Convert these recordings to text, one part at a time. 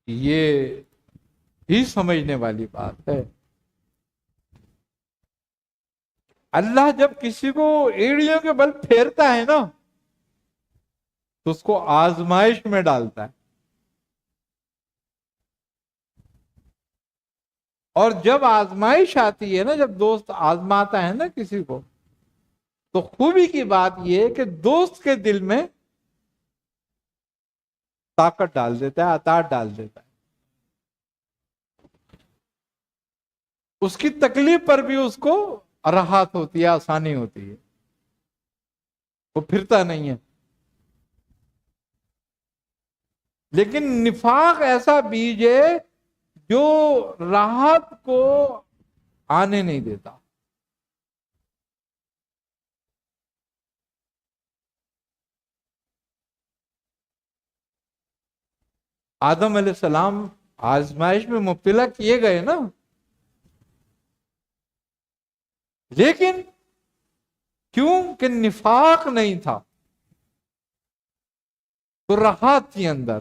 یہ بھی سمجھنے والی بات ہے۔ اللہ جب کسی کو ایڑیوں کے بل پھیرتا ہے نا تو اس کو آزمائش میں ڈالتا ہے، اور جب آزمائش آتی ہے نا، جب دوست آزماتا ہے نا کسی کو، تو خوبی کی بات یہ ہے کہ دوست کے دل میں طاقت ڈال دیتا ہے، اطاعت ڈال دیتا ہے، اس کی تکلیف پر بھی اس کو راحت ہوتی ہے، آسانی ہوتی ہے، وہ پھرتا نہیں ہے۔ لیکن نفاق ایسا بیج ہے جو راحت کو آنے نہیں دیتا۔ آدم علیہ السلام آزمائش میں مبتلا کیے گئے نا، لیکن کیوں کہ نفاق نہیں تھا، تو راحت تھی اندر،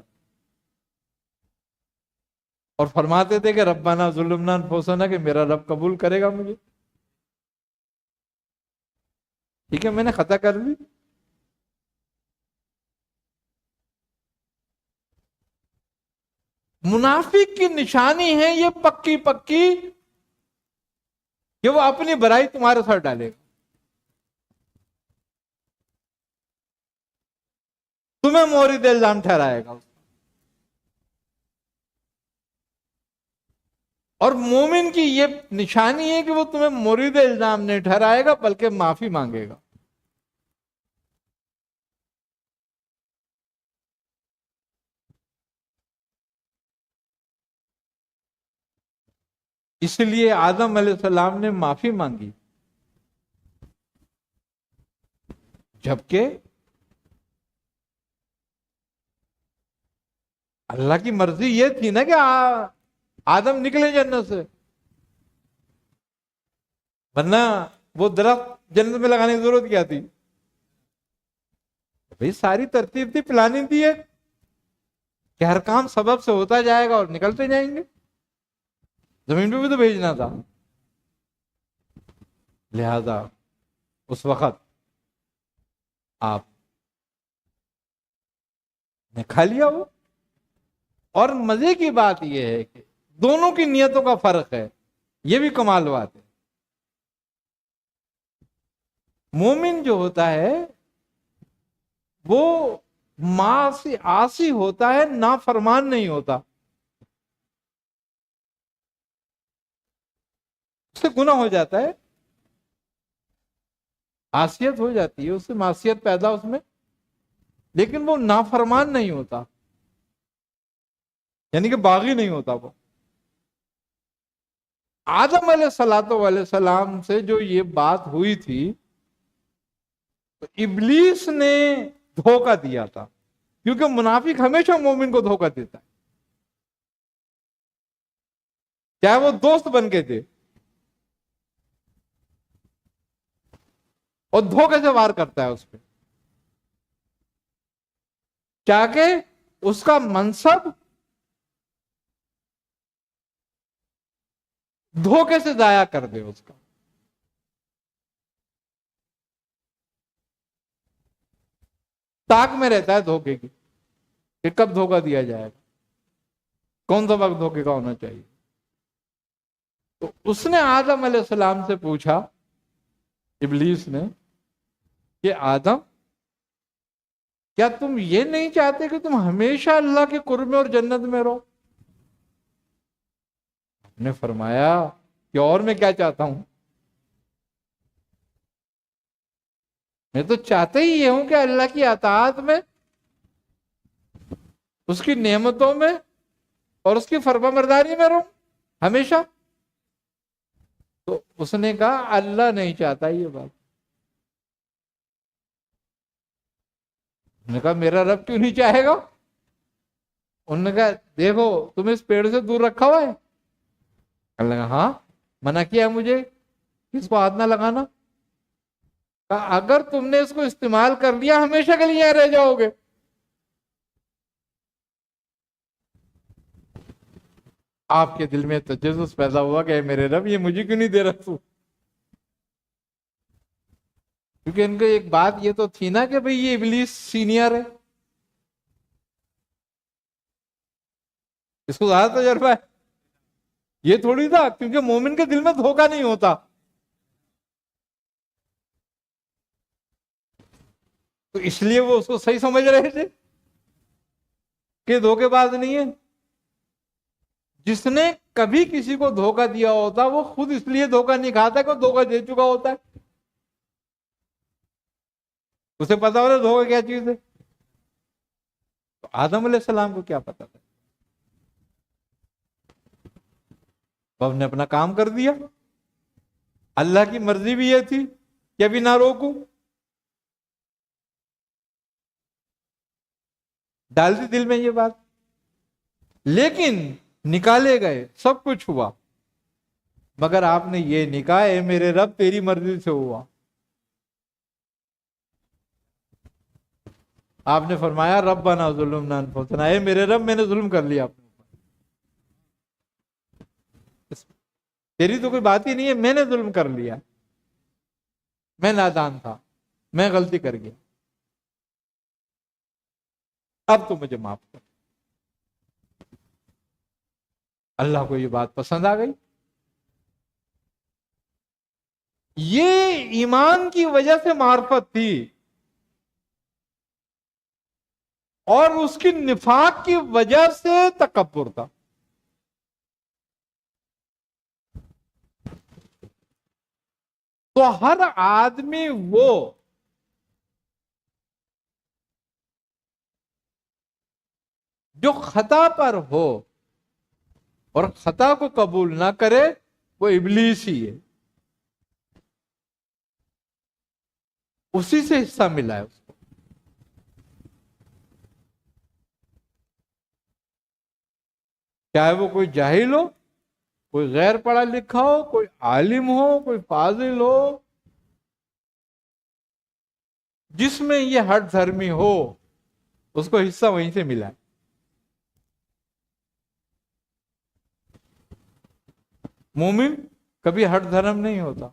اور فرماتے تھے کہ ربنا ظلمنا انفسنا، کہ میرا رب قبول کرے گا مجھے، ٹھیک ہے میں نے خطا کر لی، منافق کی نشانی ہے یہ پکی پکی کہ وہ اپنی برائی تمہارے ساتھ ڈالے گا، تمہیں مورد الزام ٹھہرائے گا، اور مومن کی یہ نشانی ہے کہ وہ تمہیں مورد الزام نہیں ٹھہرائے گا بلکہ معافی مانگے گا۔ اس لیے آدم علیہ السلام نے معافی مانگی، جبکہ اللہ کی مرضی یہ تھی نا کہ آدم نکلے جنت سے، ورنہ وہ درخت جنت میں لگانے کی ضرورت کیا تھی؟ بھئی ساری ترتیب تھی، پلاننگ تھی ہے کہ ہر کام سبب سے ہوتا جائے گا اور نکلتے جائیں گے، زمین پہ بھی تو بھیجنا تھا، لہذا اس وقت آپ نے کھا لیا وہ۔ اور مزے کی بات یہ ہے کہ دونوں کی نیتوں کا فرق ہے، یہ بھی کمال بات ہے۔ مومن جو ہوتا ہے وہ معاصی عاصی ہوتا ہے، نافرمان نہیں ہوتا، اس سے گناہ ہو جاتا ہے، عاصیت ہو جاتی ہے، اس سے معصیت پیدا اس میں، لیکن وہ نافرمان نہیں ہوتا، یعنی کہ باغی نہیں ہوتا وہ۔ آدم علیہ السلام سے جو یہ بات ہوئی تھی تو ابلیس نے دھوکہ دیا تھا، کیونکہ منافق ہمیشہ مومن کو دھوکہ دیتا ہے، چاہے وہ دوست بن کے تھے، اور دھوکے سے وار کرتا ہے اس پہ، چاہے اس کا منصب دھوکے سے ضائع کر دے، اس کا تاک میں رہتا ہے دھوکے کی کہ کب دھوکہ دیا جائے گا، کون سا وقت دھوکے کا ہونا چاہیے۔ تو اس نے آدم علیہ السلام سے پوچھا، ابلیس نے، کہ آدم کیا تم یہ نہیں چاہتے کہ تم ہمیشہ اللہ کے قرب میں اور جنت میں رہو؟ نے فرمایا کہ اور میں کیا چاہتا ہوں، میں تو چاہتا ہی یہ ہوں کہ اللہ کی اطاعت میں، اس کی نعمتوں میں اور اس کی فرما برداری میں رہوں ہمیشہ۔ تو اس نے کہا اللہ نہیں چاہتا یہ بات۔ نے کہا میرا رب کیوں نہیں چاہے گا؟ انہوں نے کہا دیکھو تمہیں اس پیڑ سے دور رکھا ہوا ہے۔ اللہ کہا ہاں منع کیا ہے مجھے اس کو ہاتھ نہ لگانا۔ کہا اگر تم نے اس کو استعمال کر لیا ہمیشہ کے لیے رہ جاؤ گے۔ آپ کے دل میں تجسس پیدا ہوا کہ اے میرے رب یہ مجھے کیوں نہیں دے رہا تو؟ کیونکہ ان کو ایک بات یہ تو تھی نا کہ بھئی یہ ابلیس سینئر ہے، اس کو زیادہ تجربہ ہے. یہ تھوڑی تھا، کیونکہ مومن کے دل میں دھوکہ نہیں ہوتا. تو اس لیے وہ اس کو صحیح سمجھ رہے تھے کہ دھوکے باز نہیں ہے. جس نے کبھی کسی کو دھوکہ دیا ہوتا وہ خود اس لیے دھوکہ نہیں کھاتا کہ وہ دھوکہ دے چکا ہوتا ہے. اسے پتا ہوتا دھوکہ کیا چیز ہے. تو آدم علیہ السلام کو کیا پتا تھا؟ رب نے اپنا کام کر دیا. اللہ کی مرضی بھی یہ تھی کہ ابھی نہ روکوں، ڈال دی دل میں یہ بات. لیکن نکالے گئے، سب کچھ ہوا، مگر آپ نے یہ نہیں کہا اے میرے رب تیری مرضی سے ہوا. آپ نے فرمایا ربنا ظلمنا انفسنا، اے میرے رب میں نے ظلم کر لیا اپنے اوپر، تیری تو کوئی بات ہی نہیں ہے، میں نے ظلم کر لیا، میں نادان تھا، میں غلطی کر گیا، اب تو مجھے معاف کر. اللہ کو یہ بات پسند آ گئی. یہ ایمان کی وجہ سے معرفت تھی، اور اس کی نفاق کی وجہ سے تکبر تھا. تو ہر آدمی وہ جو خطا پر ہو اور خطا کو قبول نہ کرے وہ ابلیس ہی ہے، اسی سے حصہ ملا ہے اس کو. چاہے وہ کوئی جاہل ہو، کوئی غیر پڑھا لکھا ہو، کوئی عالم ہو، کوئی فاضل ہو، جس میں یہ ہٹ دھرمی ہو اس کو حصہ وہیں سے ملا ہے. مومن کبھی ہٹ دھرم نہیں ہوتا.